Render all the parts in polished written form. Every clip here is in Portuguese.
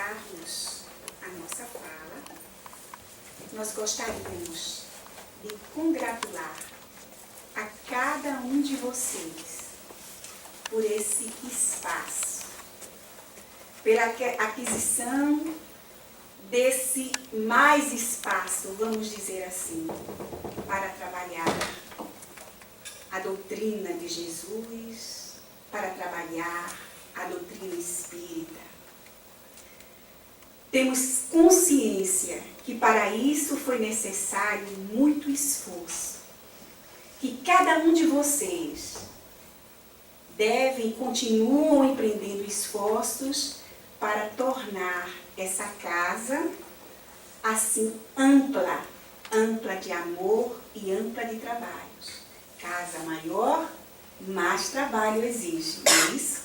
iniciarmos a nossa fala, nós gostaríamos de congratular a cada um de vocês por esse espaço, pela aquisição desse mais espaço, vamos dizer assim, para trabalhar a doutrina de Jesus, para trabalhar a doutrina espírita. Temos consciência que para isso foi necessário muito esforço, que cada um de vocês devem e continuam empreendendo esforços para tornar essa casa assim ampla de amor e ampla de trabalhos. Casa maior, mais trabalho exige, não é isso?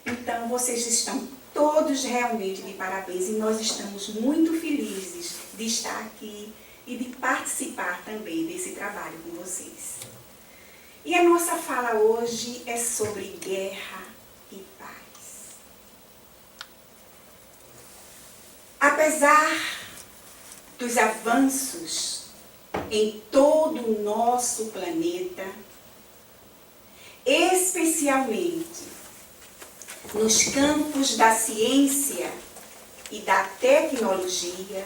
Então, vocês estão todos realmente de parabéns e nós estamos muito felizes de estar aqui e de participar também desse trabalho com vocês. E a nossa fala hoje é sobre guerra e paz. Apesar dos avanços em todo o nosso planeta, especialmente nos campos da ciência e da tecnologia,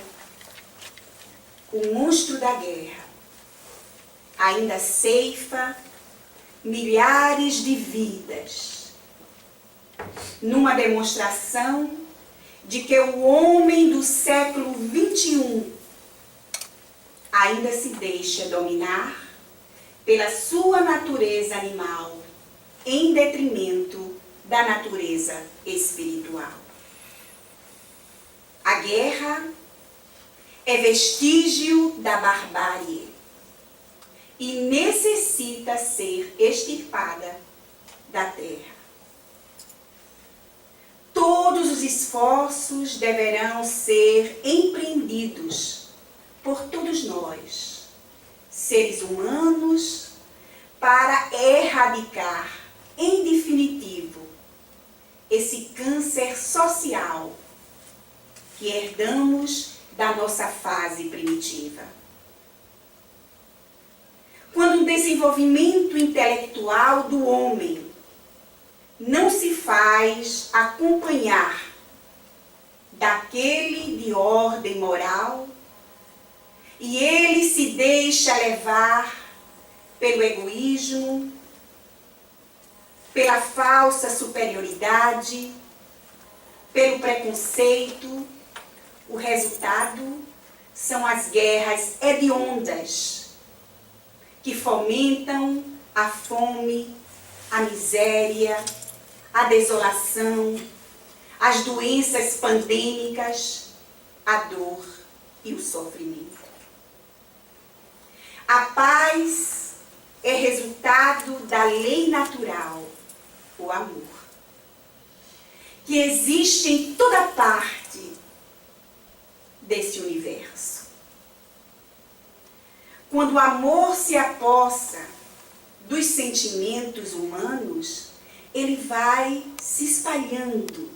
o monstro da guerra ainda ceifa milhares de vidas, numa demonstração de que o homem do século XXI ainda se deixa dominar pela sua natureza animal, em detrimento da natureza espiritual. A guerra é vestígio da barbárie e necessita ser extirpada da terra. Todos os esforços deverão ser empreendidos por todos nós, seres humanos, para erradicar, em definitivo, esse câncer social que herdamos da nossa fase primitiva. Quando o desenvolvimento intelectual do homem não se faz acompanhar daquele de ordem moral, e ele se deixa levar pelo egoísmo, pela falsa superioridade, pelo preconceito, o resultado são as guerras hediondas, que fomentam a fome, a miséria, a desolação, as doenças pandêmicas, a dor e o sofrimento. A paz é resultado da lei natural, o amor, que existe em toda parte desse universo. Quando o amor se apossa dos sentimentos humanos, ele vai se espalhando,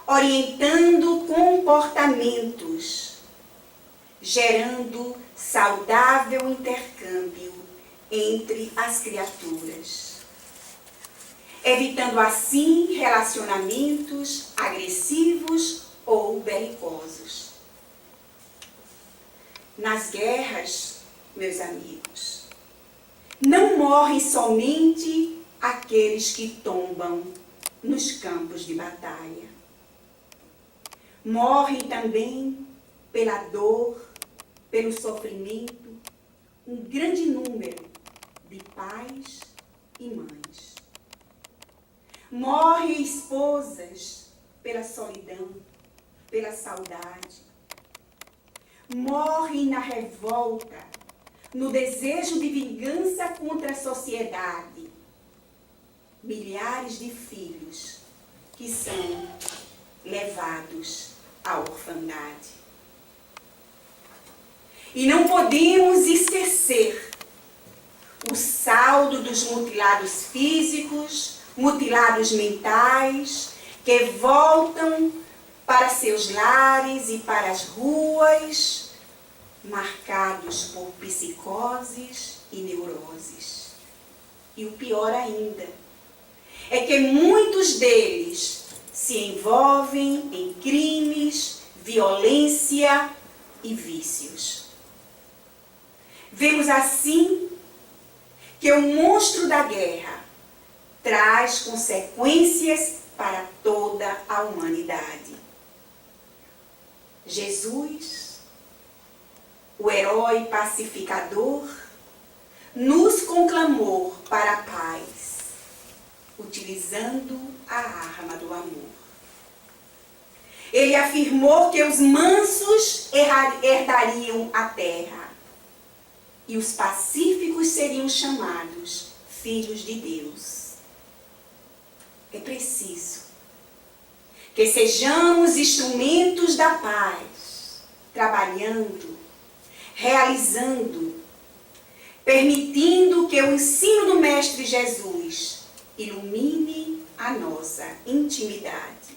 orientando comportamentos, gerando saudável intercâmbio entre as criaturas, evitando assim relacionamentos agressivos ou belicosos. Nas guerras, meus amigos, não morrem somente aqueles que tombam nos campos de batalha. Morrem também pela dor, pelo sofrimento, um grande número de pais e mães. Morrem esposas pela solidão, pela saudade. Morrem na revolta, no desejo de vingança contra a sociedade. Milhares de filhos que são levados à orfandade. E não podemos esquecer o saldo dos mutilados físicos, mutilados mentais, que voltam para seus lares e para as ruas, marcados por psicoses e neuroses. E o pior ainda é que muitos deles se envolvem em crimes, violência e vícios. Vemos assim que o monstro da guerra traz consequências para toda a humanidade. Jesus, o herói pacificador, nos conclamou para a paz, utilizando a arma do amor. Ele afirmou que os mansos herdariam a terra e os pacíficos seriam chamados filhos de Deus. É preciso que sejamos instrumentos da paz, trabalhando, realizando, permitindo que o ensino do Mestre Jesus ilumine a nossa intimidade.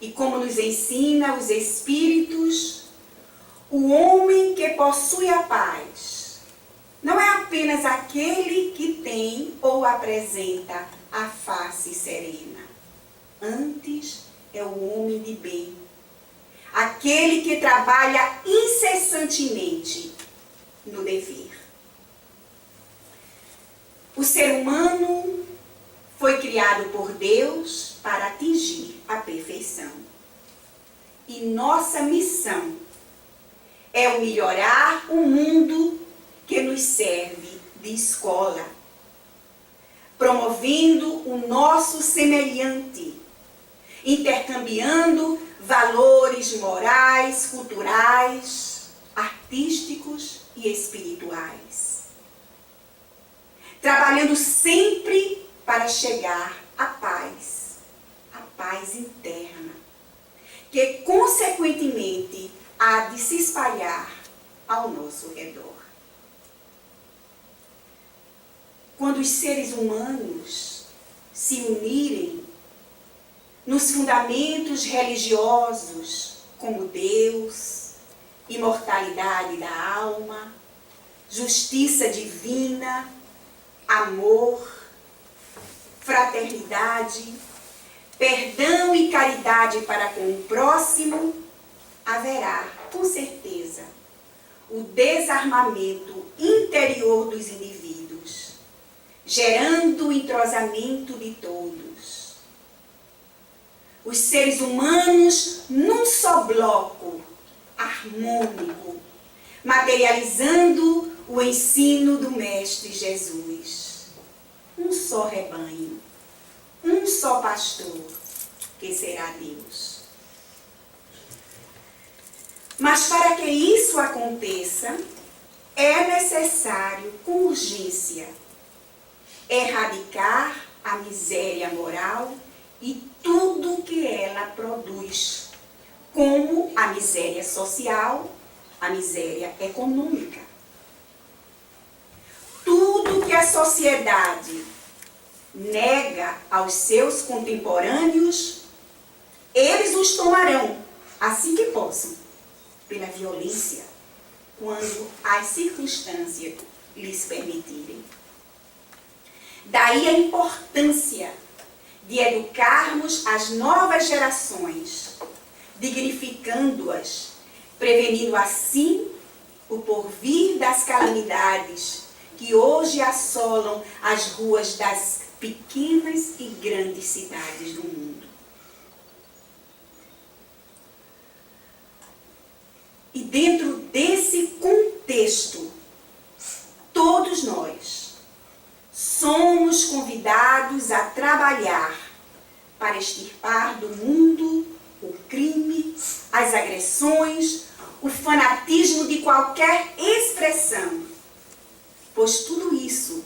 E como nos ensina os Espíritos, o homem que possui a paz não é apenas aquele que tem ou apresenta a face serena. Antes é o homem de bem, aquele que trabalha incessantemente no dever. O ser humano foi criado por Deus para atingir a perfeição. E nossa missão é o melhorar o mundo que nos serve de escola, promovendo o nosso semelhante, intercambiando valores morais, culturais, artísticos e espirituais. Trabalhando sempre para chegar à paz interna, que consequentemente há de se espalhar ao nosso redor. Quando os seres humanos se unirem nos fundamentos religiosos, como Deus, imortalidade da alma, justiça divina, amor, fraternidade, perdão e caridade para com o próximo, haverá, com certeza, o desarmamento interior dos indivíduos, gerando o entrosamento de todos. Os seres humanos num só bloco, harmônico, materializando o ensino do Mestre Jesus. Um só rebanho, um só pastor, que será Deus. Mas para que isso aconteça, é necessário, com urgência, erradicar a miséria moral e tudo que ela produz, como a miséria social, a miséria econômica. Tudo que a sociedade nega aos seus contemporâneos, eles os tomarão, assim que possam, pela violência, quando as circunstâncias lhes permitirem. Daí a importância de educarmos as novas gerações, dignificando-as, prevenindo assim o porvir das calamidades que hoje assolam as ruas das pequenas e grandes cidades do mundo. E dentro desse contexto, todos nós somos convidados a trabalhar para extirpar do mundo o crime, as agressões, o fanatismo de qualquer expressão, pois tudo isso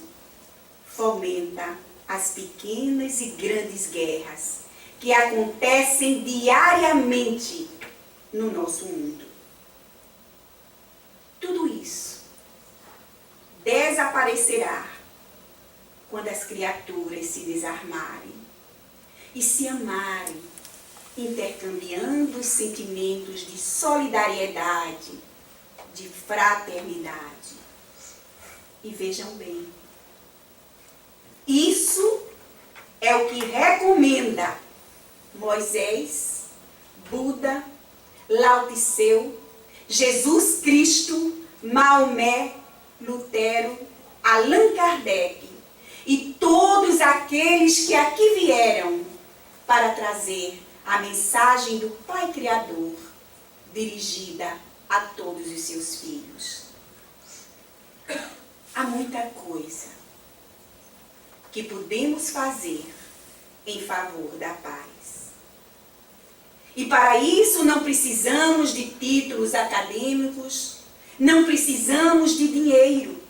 fomenta as pequenas e grandes guerras que acontecem diariamente no nosso mundo. Tudo isso desaparecerá quando as criaturas se desarmarem e se amarem intercambiando os sentimentos de solidariedade, de fraternidade. E vejam bem, isso é o que recomenda Moisés, Buda, Lao Tse, Jesus Cristo, Maomé, Lutero, Allan Kardec e todos aqueles que aqui vieram para trazer a mensagem do Pai Criador dirigida a todos os seus filhos. Há muita coisa que podemos fazer em favor da paz. E para isso não precisamos de títulos acadêmicos, não precisamos de dinheiro.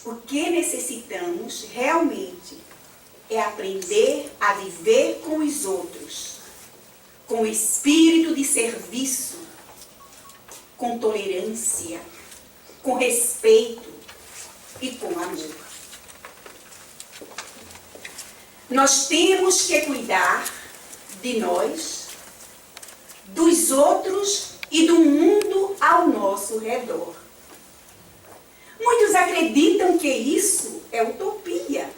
O que necessitamos realmente é aprender a viver com os outros, com espírito de serviço, com tolerância, com respeito e com amor. Nós temos que cuidar de nós, dos outros e do mundo ao nosso redor. Muitos acreditam que isso é utopia,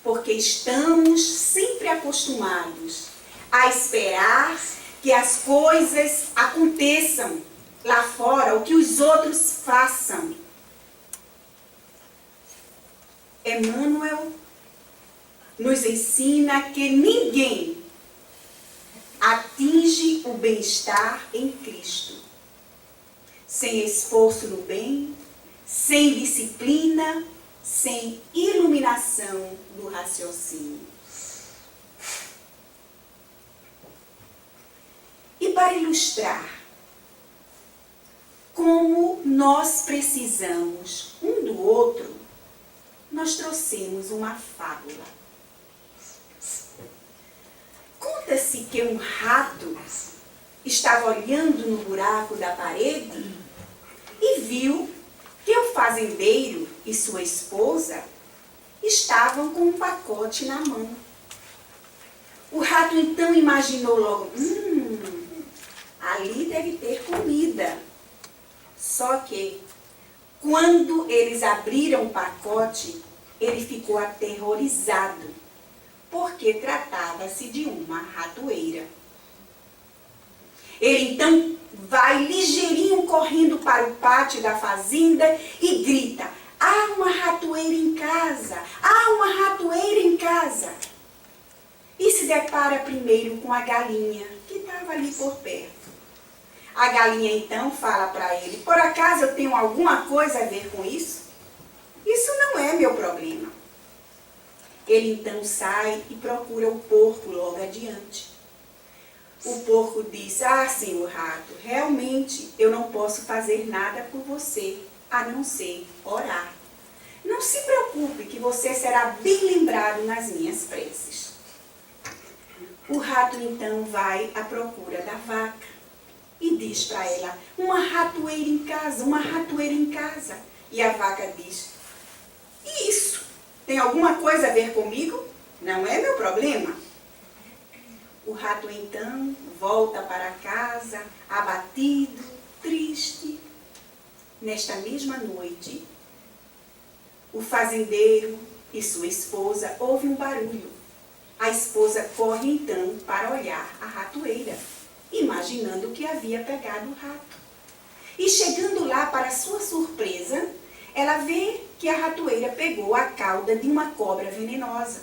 porque estamos sempre acostumados a esperar que as coisas aconteçam lá fora, o que os outros façam. Emmanuel nos ensina que ninguém atinge o bem-estar em Cristo sem esforço no bem, sem disciplina, sem iluminação do raciocínio. E para ilustrar como nós precisamos um do outro, nós trouxemos uma fábula. Conta-se que um rato estava olhando no buraco da parede e viu que o fazendeiro e sua esposa estavam com um pacote na mão. O rato então imaginou logo, ali deve ter comida. Só que, quando eles abriram o pacote, ele ficou aterrorizado, porque tratava-se de uma ratoeira. Ele então vai ligeirinho correndo para o pátio da fazenda e grita, há uma ratoeira em casa, há uma ratoeira em casa. E se depara primeiro com a galinha, que estava ali por perto. A galinha então fala para ele, por acaso eu tenho alguma coisa a ver com isso? Isso não é meu problema. Ele então sai e procura o porco logo adiante. O porco diz, senhor rato, realmente eu não posso fazer nada por você, a não ser orar. Não se preocupe que você será bem lembrado nas minhas preces. O rato então vai à procura da vaca e diz para ela, uma ratoeira em casa, uma ratoeira em casa. E a vaca diz, e isso? Tem alguma coisa a ver comigo? Não é meu problema. O rato então volta para casa, abatido, triste. Nesta mesma noite, o fazendeiro e sua esposa ouvem um barulho. A esposa corre então para olhar a ratoeira, imaginando que havia pegado o rato. E chegando lá, para sua surpresa, ela vê que a ratoeira pegou a cauda de uma cobra venenosa.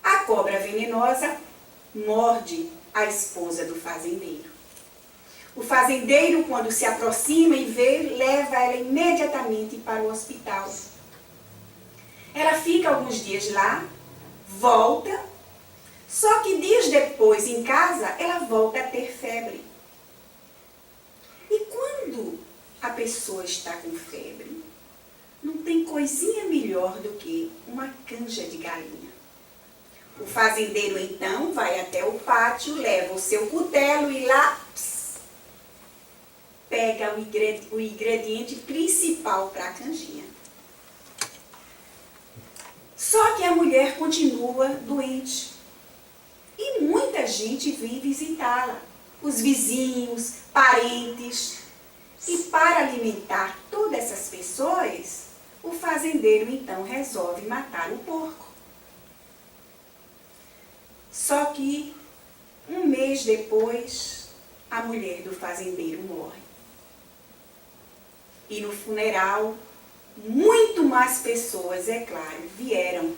A cobra venenosa morde a esposa do fazendeiro. O fazendeiro, quando se aproxima e vê, leva ela imediatamente para o hospital. Ela fica alguns dias lá, volta, só que dias depois, em casa, ela volta a ter febre. E quando a pessoa está com febre, não tem coisinha melhor do que uma canja de galinha. O fazendeiro, então, vai até o pátio, leva o seu cutelo e lá pega o ingrediente principal para a canjinha. Só que a mulher continua doente. e muita gente vem visitá-la, os vizinhos, parentes. E para alimentar todas essas pessoas, o fazendeiro então resolve matar o porco. Só que um mês depois, a mulher do fazendeiro morre. E no funeral, muito mais pessoas, é claro, vieram.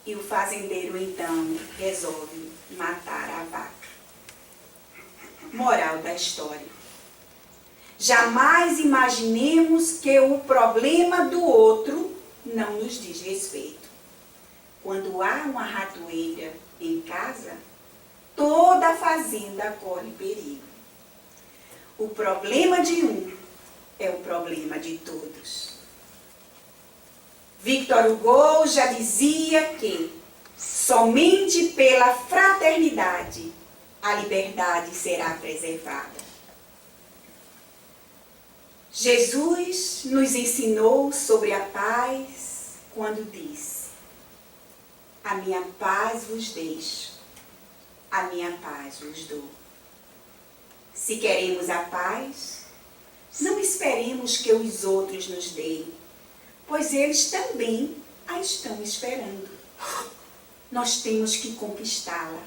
E o fazendeiro então resolve matar a vaca. Moral da história: jamais imaginemos que o problema do outro não nos diz respeito. Quando há uma ratoeira em casa, toda a fazenda corre perigo. O problema de um é o problema de todos. Victor Hugo já dizia que somente pela fraternidade a liberdade será preservada. Jesus nos ensinou sobre a paz quando disse: a minha paz vos deixo, a minha paz vos dou. Se queremos a paz, não esperemos que os outros nos deem, pois eles também a estão esperando. Nós temos que conquistá-la,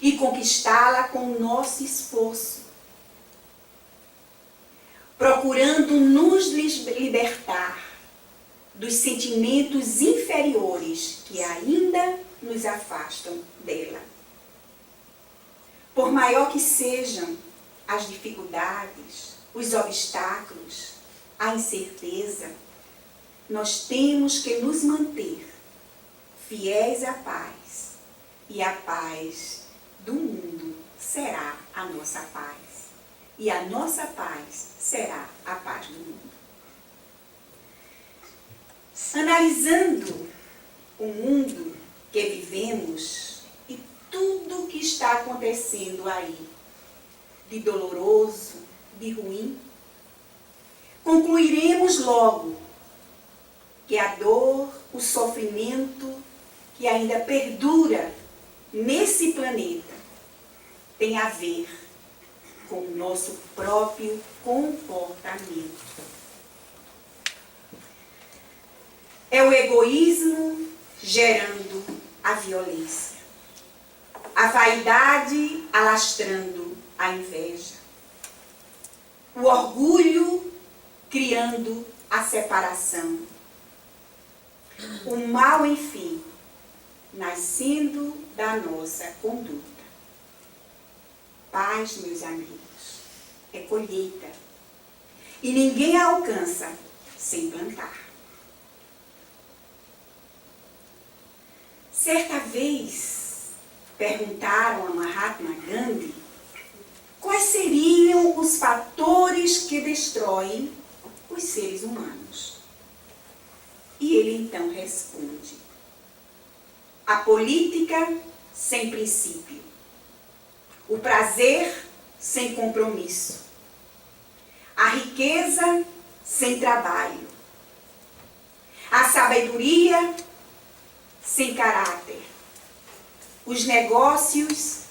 e conquistá-la com o nosso esforço, procurando nos libertar dos sentimentos inferiores que ainda nos afastam dela. Por maior que sejam as dificuldades, os obstáculos, a incerteza, nós temos que nos manter fiéis à paz, e a paz do mundo será a nossa paz, e a nossa paz será a paz do mundo. Analisando o mundo que vivemos e tudo que está acontecendo aí, de doloroso, de ruim, concluiremos logo que a dor, o sofrimento que ainda perdura nesse planeta tem a ver com o nosso próprio comportamento. É o egoísmo gerando a violência, a vaidade alastrando a inveja, o orgulho criando a separação, o mal, enfim, nascendo da nossa conduta. Paz, meus amigos, é colheita, e ninguém a alcança sem plantar. Certa vez, perguntaram a Mahatma Gandhi quais seriam os fatores que destroem os seres humanos. E ele então responde: a política sem princípio, o prazer sem compromisso, a riqueza sem trabalho, a sabedoria sem caráter, os negócios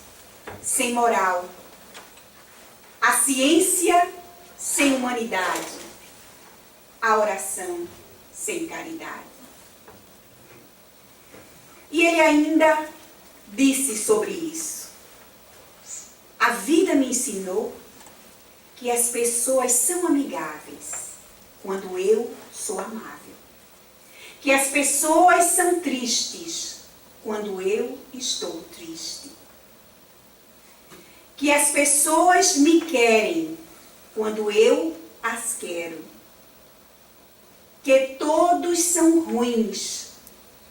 sem moral, a ciência sem humanidade, a oração sem caridade. E ele ainda disse sobre isso: a vida me ensinou que as pessoas são amigáveis quando eu sou amável, que as pessoas são tristes quando eu estou triste, que as pessoas me querem quando eu as quero, que todos são ruins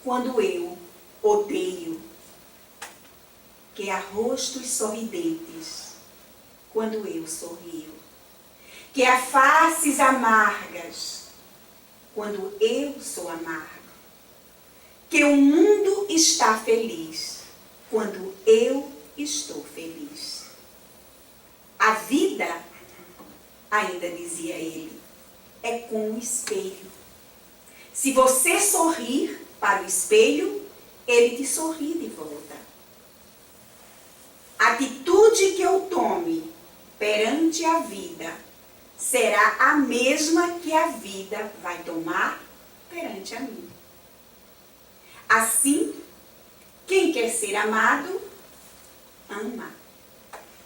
quando eu odeio, que há rostos sorridentes quando eu sorrio, que há faces amargas quando eu sou amargo, que o mundo está feliz quando eu estou feliz. A vida, ainda dizia ele, é como um espelho. Se você sorrir para o espelho, ele te sorri de volta. atitude que eu tome perante a vida será a mesma que a vida vai tomar perante a mim. Assim, quem quer ser amado, ama.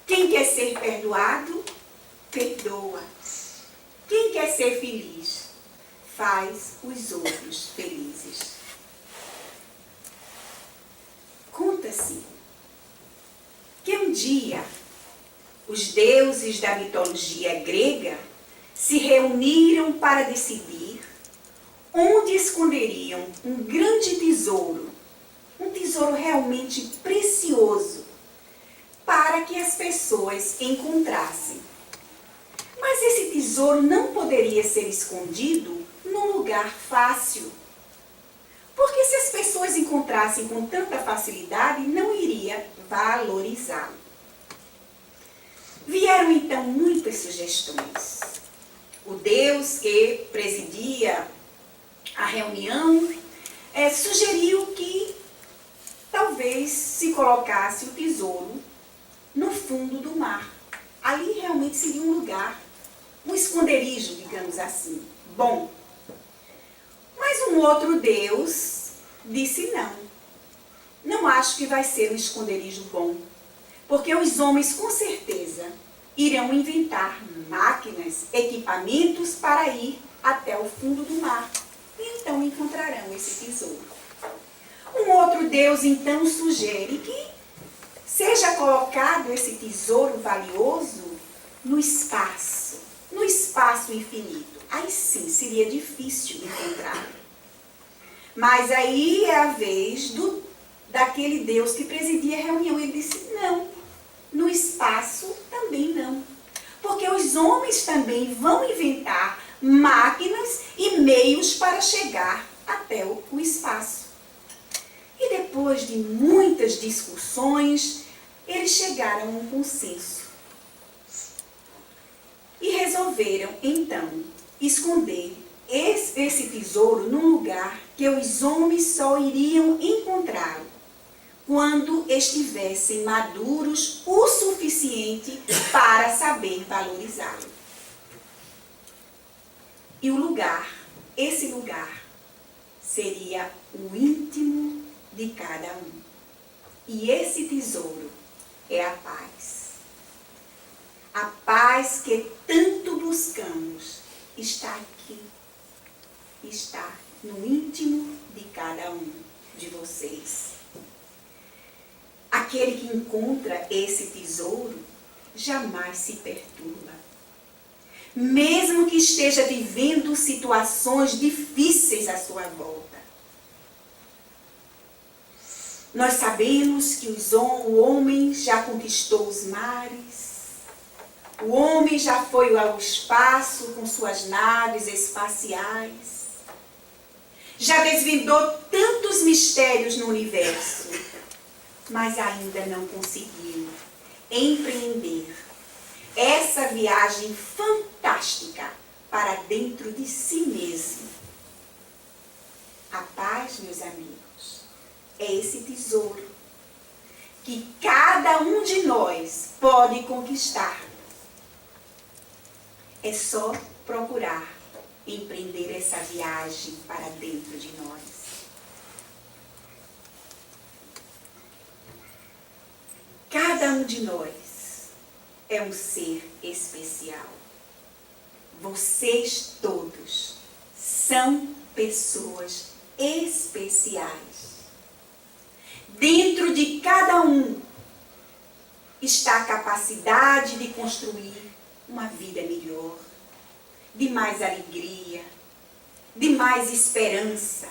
Quem quer ser perdoado, perdoa. Quem quer ser feliz, faz os outros felizes. Conta-se que um dia os deuses da mitologia grega se reuniram para decidir onde esconderiam um grande tesouro, um tesouro realmente precioso, para que as pessoas encontrassem. Mas esse tesouro não poderia ser escondido num lugar fácil. Porque se as pessoas encontrassem com tanta facilidade, não iria valorizá-lo. Vieram então muitas sugestões. O Deus que presidia a reunião sugeriu que talvez se colocasse o tesouro no fundo do mar. Ali realmente seria um lugar, um esconderijo, digamos assim, bom. Mas um outro Deus disse não. Não acho que vai ser um esconderijo bom, porque os homens com certeza irão inventar máquinas, equipamentos para ir até o fundo do mar. E então encontrarão esse tesouro. Um outro Deus então sugere que seja colocado esse tesouro valioso no espaço infinito. Aí sim, seria difícil encontrar. Mas aí é a vez daquele Deus que presidia a reunião. Ele disse, não, no espaço também não. Porque os homens também vão inventar máquinas e meios para chegar até o espaço. E depois de muitas discussões, eles chegaram a um consenso. E resolveram, então, esconder esse tesouro num lugar que os homens só iriam encontrá-lo quando estivessem maduros o suficiente para saber valorizá-lo. E esse lugar, seria o íntimo de cada um. E esse tesouro é a paz. A paz que tanto buscamos está aqui. Está no íntimo de cada um de vocês. Aquele que encontra esse tesouro jamais se perturba. Mesmo que esteja vivendo situações difíceis à sua volta. Nós sabemos que o homem já conquistou os mares, o homem já foi ao espaço com suas naves espaciais, já desvendou tantos mistérios no universo, mas ainda não conseguiu empreender essa viagem fantástica para dentro de si mesmo. A paz, meus amigos, é esse tesouro que cada um de nós pode conquistar. É só procurar empreender essa viagem para dentro de nós. Cada um de nós é um ser especial. Vocês todos são pessoas especiais. Dentro de cada um está a capacidade de construir uma vida melhor, de mais alegria, de mais esperança,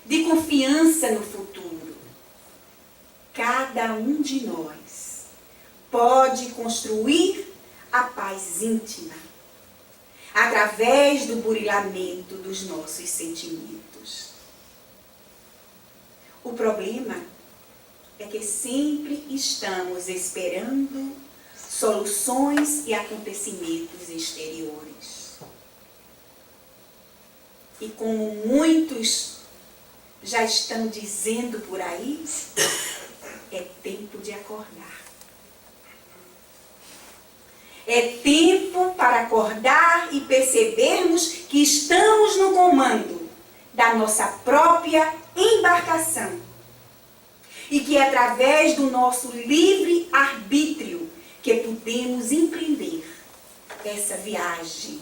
de confiança no futuro. Cada um de nós pode construir a paz íntima através do burilamento dos nossos sentimentos. O problema é que sempre estamos esperando soluções e acontecimentos exteriores. E como muitos já estão dizendo por aí, é tempo de acordar. É tempo para acordar e percebermos que estamos no comando da nossa própria embarcação. E que é através do nosso livre arbítrio que podemos empreender essa viagem.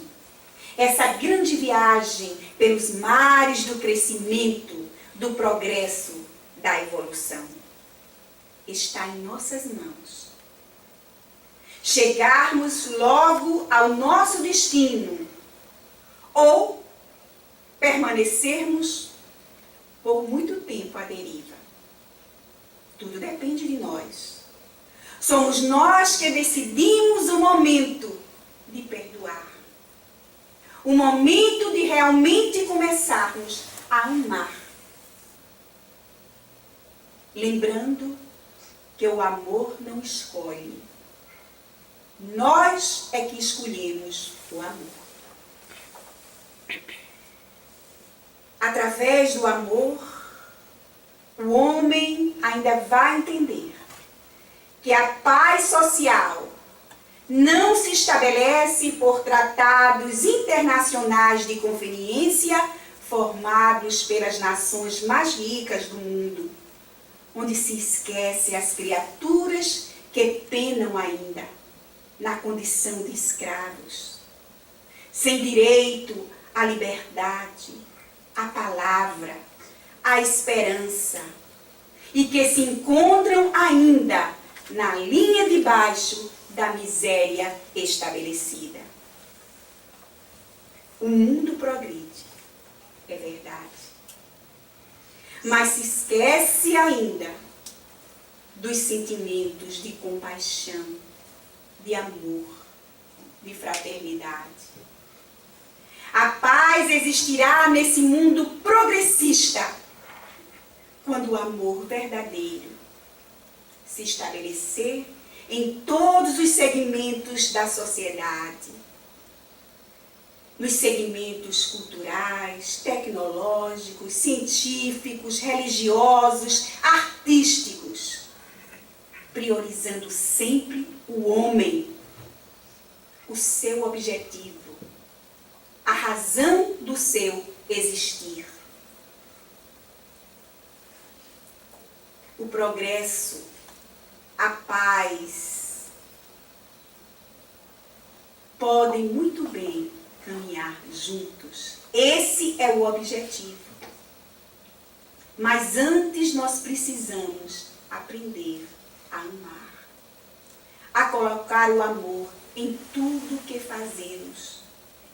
Essa grande viagem pelos mares do crescimento, do progresso, da evolução. Está em nossas mãos. Chegarmos logo ao nosso destino ou permanecermos por muito tempo à deriva. Tudo depende de nós. Somos nós que decidimos o momento de perdoar. O momento de realmente começarmos a amar. Lembrando que o amor não escolhe. Nós é que escolhemos o amor. Através do amor, o homem ainda vai entender que a paz social não se estabelece por tratados internacionais de conveniência formados pelas nações mais ricas do mundo, onde se esquece as criaturas que penam ainda na condição de escravos, sem direito à liberdade, à palavra, à esperança, e que se encontram ainda na linha de baixo da miséria estabelecida. O mundo progride, é verdade, mas se esquece ainda dos sentimentos de compaixão, de amor, de fraternidade. A paz existirá nesse mundo progressista quando o amor verdadeiro se estabelecer em todos os segmentos da sociedade, nos segmentos culturais, tecnológicos, científicos, religiosos, artísticos, priorizando sempre o homem, o seu objetivo, a razão do seu existir. O progresso, a paz, podem muito bem caminhar juntos. Esse é o objetivo. Mas antes nós precisamos aprender a amar, a colocar o amor em tudo que fazemos,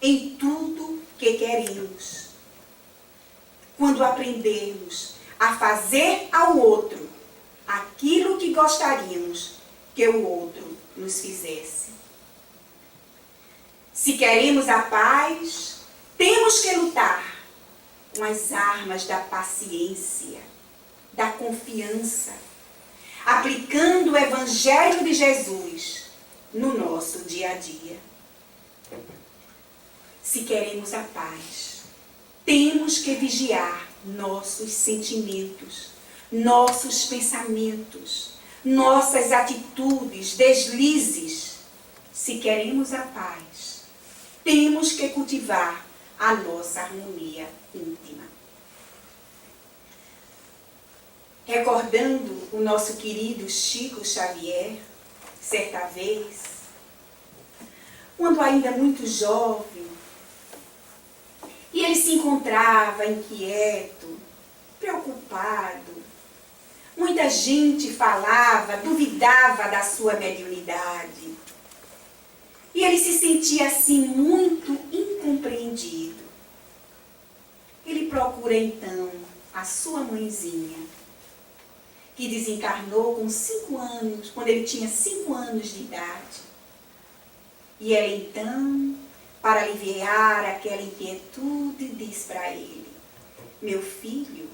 em tudo que queremos. Quando aprendermos a fazer ao outro aquilo que gostaríamos que o outro nos fizesse. Se queremos a paz, temos que lutar com as armas da paciência, da confiança, aplicando o Evangelho de Jesus no nosso dia a dia. Se queremos a paz, temos que vigiar nossos sentimentos, nossos pensamentos, nossas atitudes, deslizes. Se queremos a paz, temos que cultivar a nossa harmonia íntima. Recordando o nosso querido Chico Xavier, certa vez, quando ainda muito jovem, e ele se encontrava inquieto, preocupado. Muita gente falava, duvidava da sua mediunidade. E ele se sentia assim muito incompreendido. Ele procura então a sua mãezinha, que desencarnou com 5 anos, quando ele tinha 5 anos de idade. E ela então, para aliviar aquela inquietude, diz para ele: meu filho,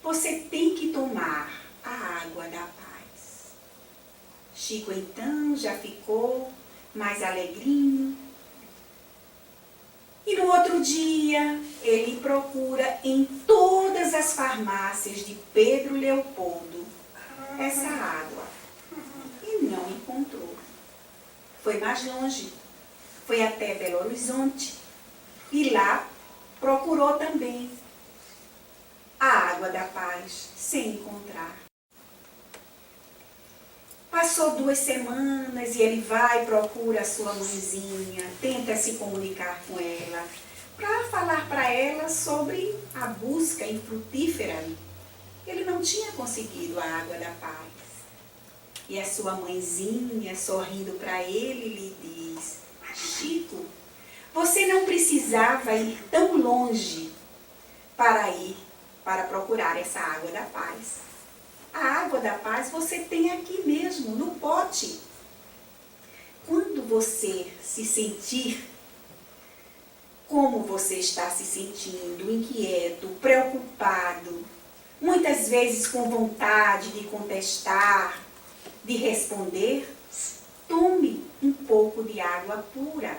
você tem que tomar a água da paz. Chico então já ficou mais alegrinho. E no outro dia, ele procura em todas as farmácias de Pedro Leopoldo essa água. E não encontrou. foi mais longe, foi até Belo Horizonte e lá procurou também a água da paz, sem encontrar. Passou 2 semanas e ele vai e procura a sua mãezinha, tenta se comunicar com ela, para falar para ela sobre a busca infrutífera. Ele não tinha conseguido a água da paz. E a sua mãezinha, sorrindo para ele, lhe diz: Chico, você não precisava ir tão longe para procurar essa água da paz. A água da paz você tem aqui mesmo, no pote. Quando você se sentir como você está se sentindo, inquieto, preocupado, muitas vezes com vontade de contestar, de responder, tome um pouco de água pura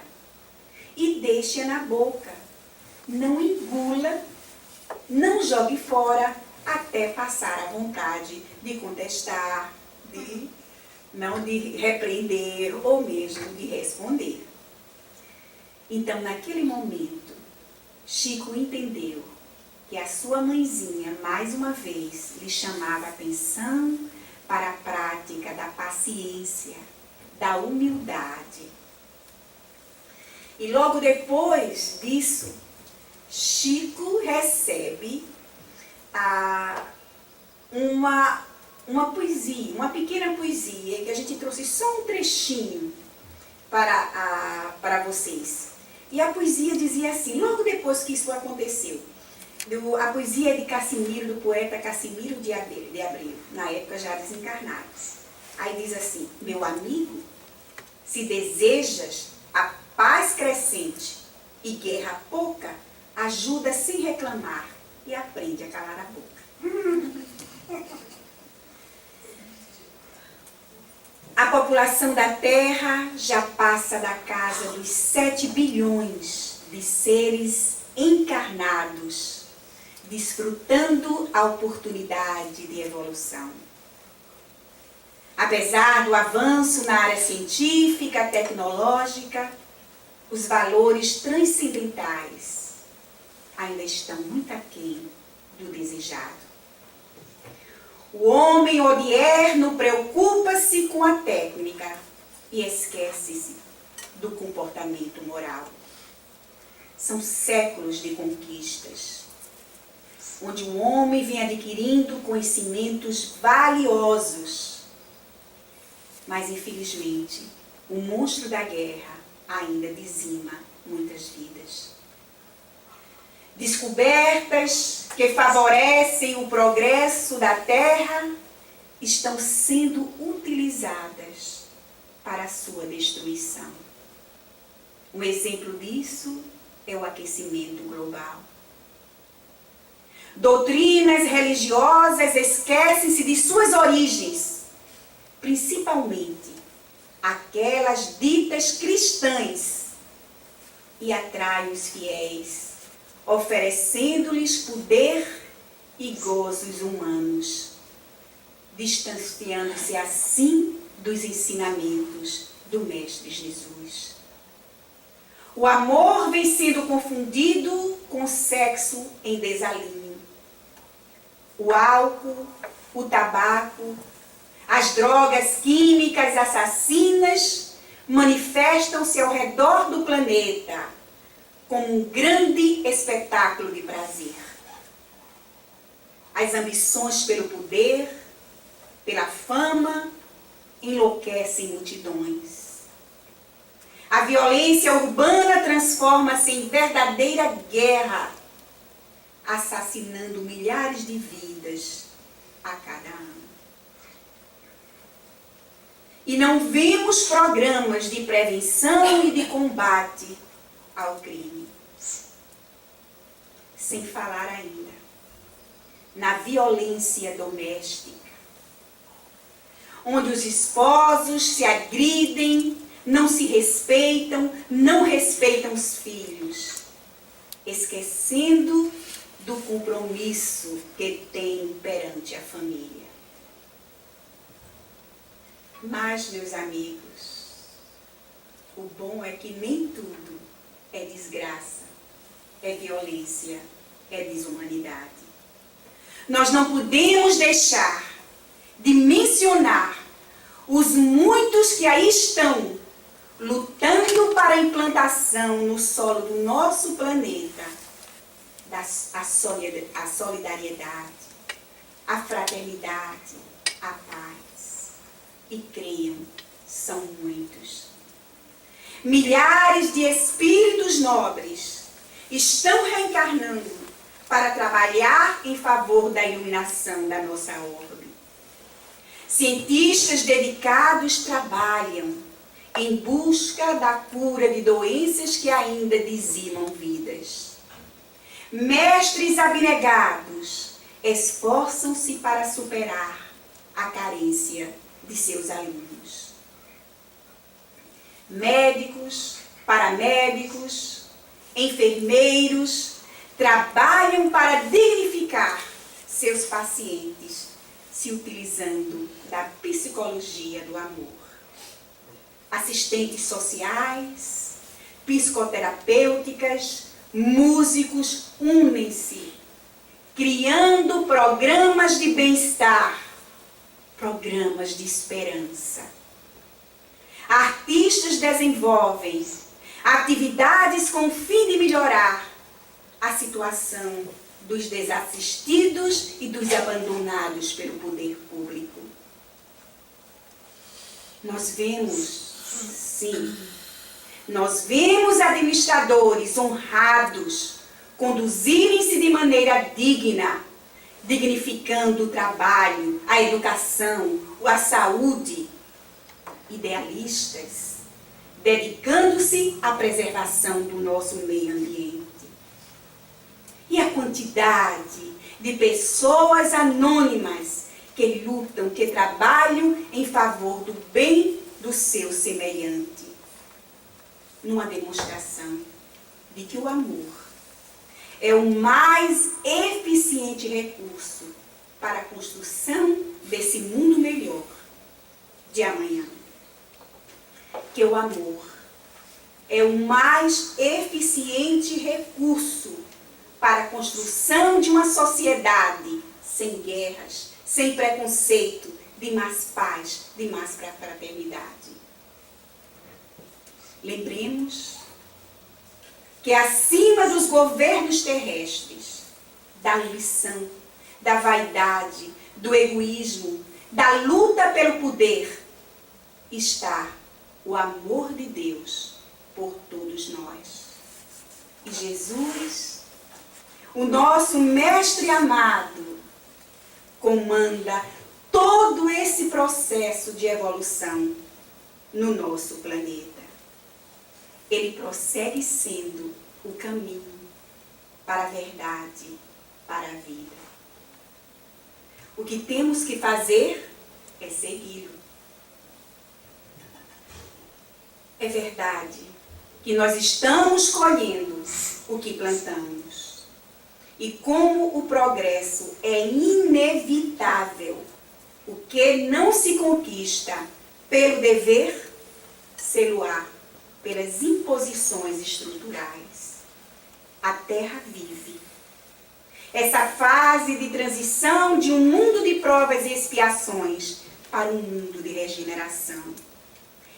e deixe-a na boca. Não engula, não jogue fora até passar a vontade de contestar, não de repreender ou mesmo de responder. Então, naquele momento, Chico entendeu que a sua mãezinha, mais uma vez, lhe chamava a atenção para a prática da paciência, da humildade. E logo depois disso, Chico recebe uma poesia, uma pequena poesia, que a gente trouxe só um trechinho para vocês. E a poesia dizia assim, logo depois que isso aconteceu, a poesia é de Cassimiro, do poeta Cassimiro de Abreu, na época já desencarnado. Aí diz assim: meu amigo, se desejas a paz crescente e guerra pouca, ajuda sem reclamar e aprende a calar a boca. A população da Terra já passa da casa dos 7 bilhões de seres encarnados, desfrutando a oportunidade de evolução. Apesar do avanço na área científica, tecnológica, os valores transcendentais ainda estão muito aquém do desejado. O homem odierno preocupa-se com a técnica e esquece-se do comportamento moral. São séculos de conquistas, onde o homem vem adquirindo conhecimentos valiosos. Mas, infelizmente, o monstro da guerra ainda dizima muitas vidas. Descobertas que favorecem o progresso da Terra estão sendo utilizadas para a sua destruição. Um exemplo disso é o aquecimento global. Doutrinas religiosas esquecem-se de suas origens, principalmente aquelas ditas cristãs, e atraem os fiéis, oferecendo-lhes poder e gozos humanos, distanciando-se assim dos ensinamentos do Mestre Jesus. O amor vem sendo confundido com sexo em desalinho. O álcool, o tabaco, as drogas químicas assassinas manifestam-se ao redor do planeta como um grande espetáculo de prazer. As ambições pelo poder, pela fama, enlouquecem multidões. A violência urbana transforma-se em verdadeira guerra, assassinando milhares de vidas a cada ano. E não vemos programas de prevenção e de combate ao crime. Sem falar ainda na violência doméstica, onde os esposos se agridem, não se respeitam, não respeitam os filhos, esquecendo do compromisso que têm perante a família. Mas, meus amigos, O bom é que nem tudo é desgraça, é violência, é desumanidade. Nós não podemos deixar de mencionar os muitos que aí estão lutando para a implantação no solo do nosso planeta a solidariedade, a fraternidade, a paz. E creiam, são muitos. Milhares de espíritos nobres estão reencarnando para trabalhar em favor da iluminação da nossa orbe. Cientistas dedicados trabalham em busca da cura de doenças que ainda dizimam vidas. Mestres abnegados esforçam-se para superar a carência de seus alunos. Médicos, paramédicos, enfermeiros trabalham para dignificar seus pacientes, se utilizando da psicologia do amor. Assistentes sociais, psicoterapêuticas, músicos unem-se, criando programas de bem-estar, programas de esperança. Artistas desenvolvem atividades com o fim de melhorar a situação dos desassistidos e dos abandonados pelo poder público. Nós vemos administradores honrados conduzirem-se de maneira digna, dignificando o trabalho, a educação, a saúde. Idealistas, dedicando-se à preservação do nosso meio ambiente. E a quantidade de pessoas anônimas que lutam, que trabalham em favor do bem do seu semelhante. Numa demonstração de que o amor é o mais eficiente recurso para a construção desse mundo melhor de amanhã. Que o amor é o mais eficiente recurso para a construção de uma sociedade sem guerras, sem preconceito, de mais paz, de mais fraternidade. Lembremos que acima dos governos terrestres, da ambição, da vaidade, do egoísmo, da luta pelo poder, está o amor de Deus por todos nós. E Jesus, o nosso Mestre amado, comanda todo esse processo de evolução no nosso planeta. Ele prossegue sendo o caminho para a verdade, para a vida. O que temos que fazer é segui-lo. É verdade que nós estamos colhendo o que plantamos. E como o progresso é inevitável, o que não se conquista pelo dever, se-lo-á pelas imposições estruturais. A Terra vive essa fase de transição de um mundo de provas e expiações para um mundo de regeneração.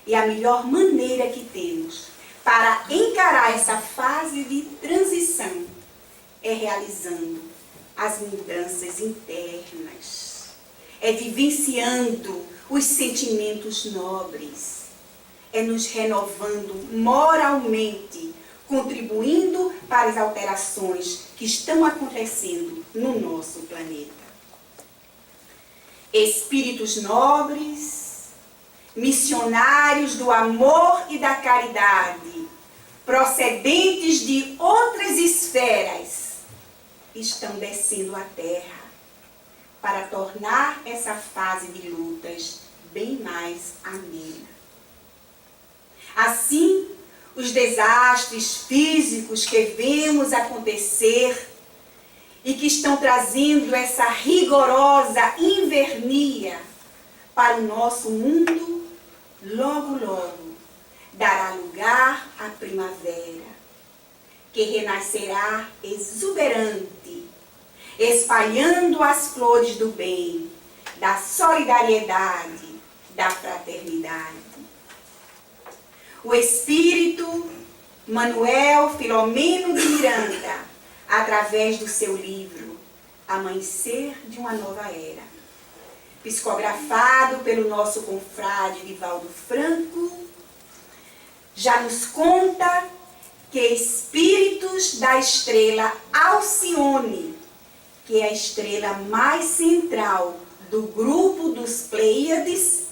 E a melhor maneira que temos para encarar essa fase de transição é realizando as mudanças internas, é vivenciando os sentimentos nobres, é nos renovando moralmente, contribuindo para as alterações que estão acontecendo no nosso planeta. Espíritos nobres, missionários do amor e da caridade, procedentes de outras esferas, estão descendo à Terra para tornar essa fase de lutas bem mais amena. Assim, os desastres físicos que vemos acontecer e que estão trazendo essa rigorosa invernia para o nosso mundo, logo, logo, dará lugar à primavera, que renascerá exuberante, espalhando as flores do bem, da solidariedade, da fraternidade. O espírito Manuel Filomeno de Miranda, através do seu livro Amanhecer de uma Nova Era, psicografado pelo nosso confrade Divaldo Franco, já nos conta que espíritos da estrela Alcione, que é a estrela mais central do grupo dos Pleiades,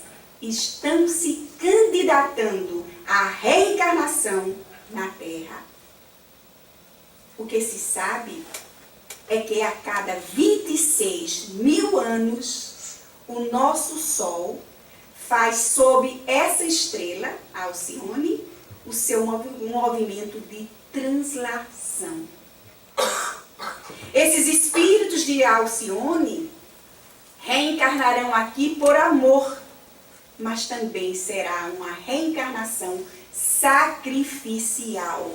estão se candidatando à reencarnação na Terra. O que se sabe é que a cada 26 mil anos, o nosso Sol faz sob essa estrela, Alcione, o seu movimento de translação. Esses espíritos de Alcione reencarnarão aqui por amor, mas também será uma reencarnação sacrificial.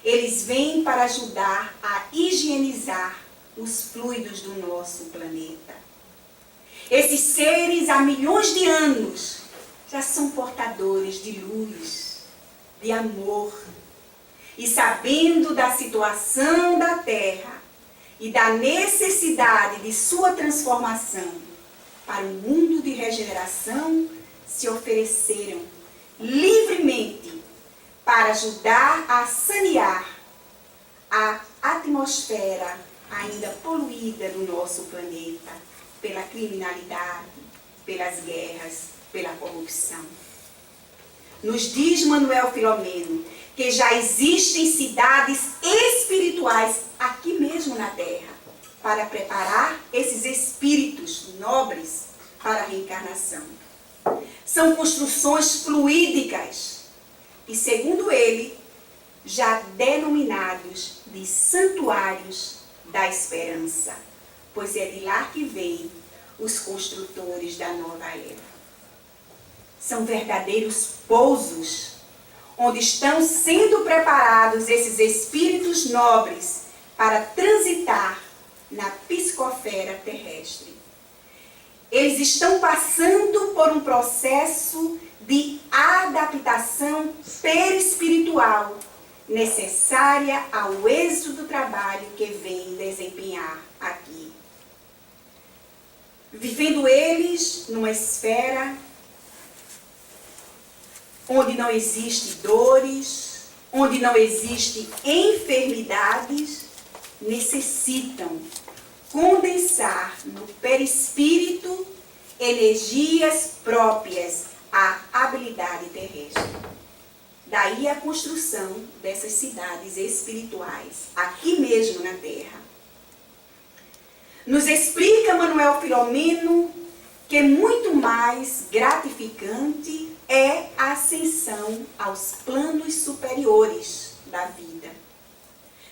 Eles vêm para ajudar a higienizar os fluidos do nosso planeta. Esses seres, há milhões de anos, já são portadores de luz, de amor. E sabendo da situação da Terra e da necessidade de sua transformação para um mundo de regeneração, se ofereceram livremente para ajudar a sanear a atmosfera ainda poluída do nosso planeta pela criminalidade, pelas guerras, pela corrupção. Nos diz Manuel Filomeno que já existem cidades espirituais aqui mesmo na Terra para preparar esses espíritos nobres para a reencarnação. São construções fluídicas e, segundo ele, já denominados de santuários da esperança, pois é de lá que vêm os construtores da nova era. São verdadeiros pousos onde estão sendo preparados esses espíritos nobres para transitar na psicosfera terrestre. Eles estão passando por um processo de adaptação perispiritual necessária ao êxito do trabalho que vem desempenhar aqui. Vivendo eles numa esfera onde não existe dores, onde não existe enfermidades, necessitam condensar no perispírito energias próprias à habilidade terrestre. Daí a construção dessas cidades espirituais, aqui mesmo na Terra. Nos explica Manuel Filomeno que muito mais gratificante é a ascensão aos planos superiores da vida.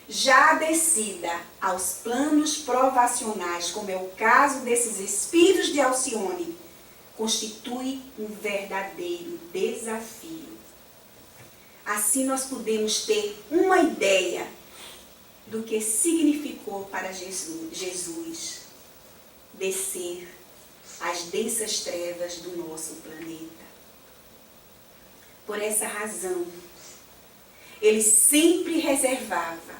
Já a descida aos planos provacionais, como é o caso desses espíritos de Alcione, constitui um verdadeiro desafio. Assim nós podemos ter uma ideia do que significou para Jesus descer às densas trevas do nosso planeta. Por essa razão, ele sempre reservava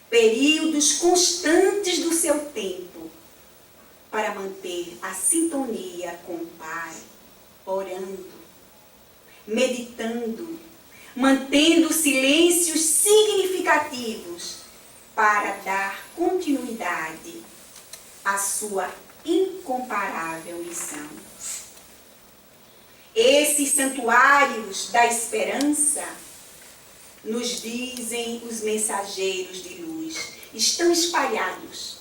períodos constantes do seu tempo para manter a sintonia com o Pai, orando, meditando, mantendo silêncios significativos para dar continuidade à sua incomparável missão. Esses santuários da esperança, nos dizem os mensageiros de luz, estão espalhados,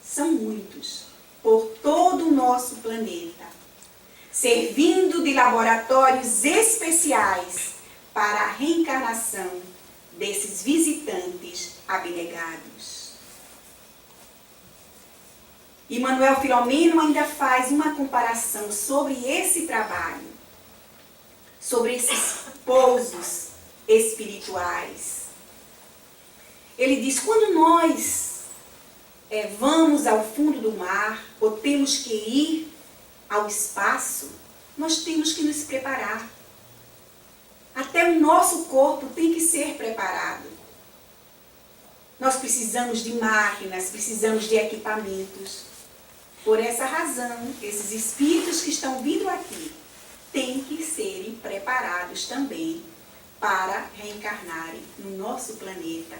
são muitos, por todo o nosso planeta, servindo de laboratórios especiais para a reencarnação desses visitantes abnegados. E Manuel Filomeno ainda faz uma comparação sobre esse trabalho, sobre esses pousos espirituais. Ele diz, quando nós vamos ao fundo do mar, ou temos que ir ao espaço, nós temos que nos preparar. Até o nosso corpo tem que ser preparado. Nós precisamos de máquinas, precisamos de equipamentos. Por essa razão, esses espíritos que estão vindo aqui têm que serem preparados também para reencarnarem no nosso planeta.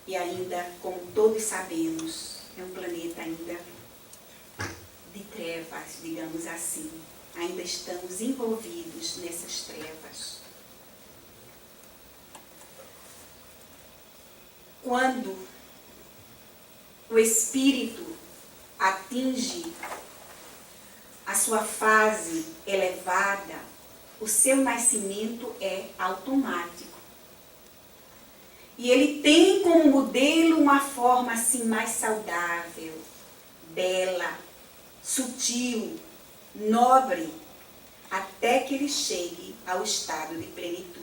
E ainda, como todos sabemos, é um planeta ainda de trevas, digamos assim. Ainda estamos envolvidos nessas trevas. Quando o espírito atinge a sua fase elevada, o seu nascimento é automático. E ele tem como modelo uma forma assim mais saudável, bela, sutil, nobre, até que ele chegue ao estado de plenitude.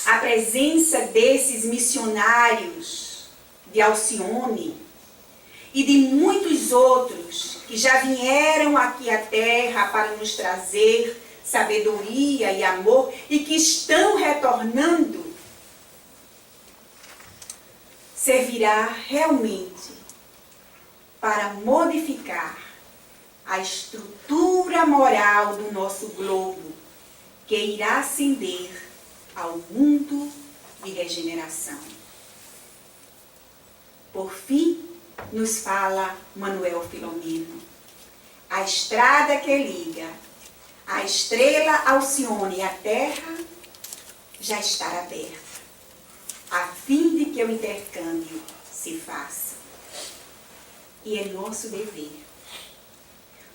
A presença desses missionários de Alcione e de muitos outros que já vieram aqui à Terra para nos trazer sabedoria e amor e que estão retornando, servirá realmente para modificar a estrutura moral do nosso globo, que irá ascender ao mundo de regeneração. Por fim, nos fala Manuel Filomeno, a estrada que liga a estrela Alcione à Terra já está aberta, a fim de que o intercâmbio se faça. E é nosso dever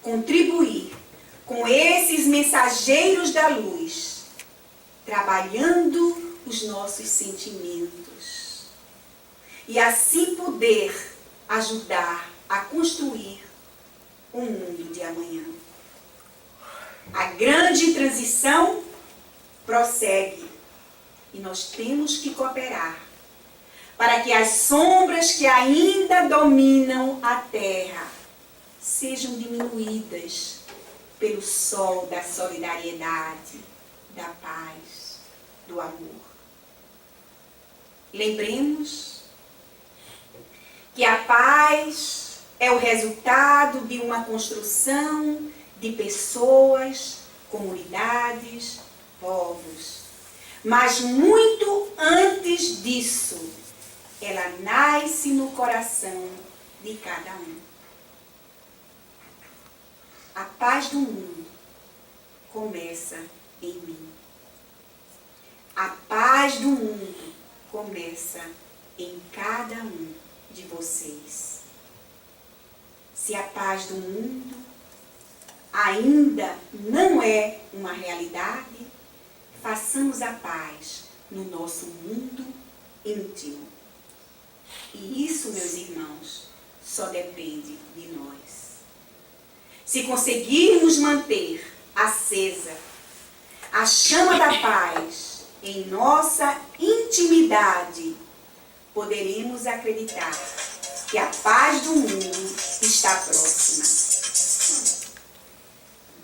contribuir com esses mensageiros da luz, trabalhando os nossos sentimentos, e assim poder ajudar a construir um mundo de amanhã. A grande transição prossegue e nós temos que cooperar para que as sombras que ainda dominam a Terra sejam diminuídas pelo sol da solidariedade, da paz, do amor. Lembremos que a paz é o resultado de uma construção de pessoas, comunidades, povos. Mas muito antes disso, ela nasce no coração de cada um. A paz do mundo começa em mim. A paz do mundo começa em cada um de vocês. Se a paz do mundo ainda não é uma realidade, façamos a paz no nosso mundo íntimo. E isso, meus irmãos, só depende de nós. Se conseguirmos manter acesa a chama da paz em nossa intimidade, poderemos acreditar que a paz do mundo está próxima.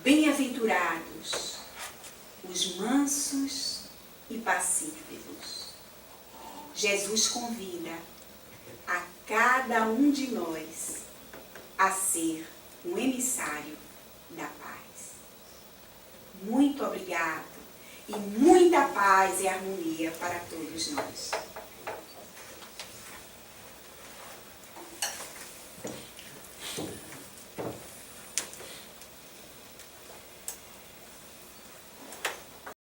Bem-aventurados os mansos e pacíficos. Jesus convida a cada um de nós a ser um emissário da paz. Muito obrigado e muita paz e harmonia para todos nós.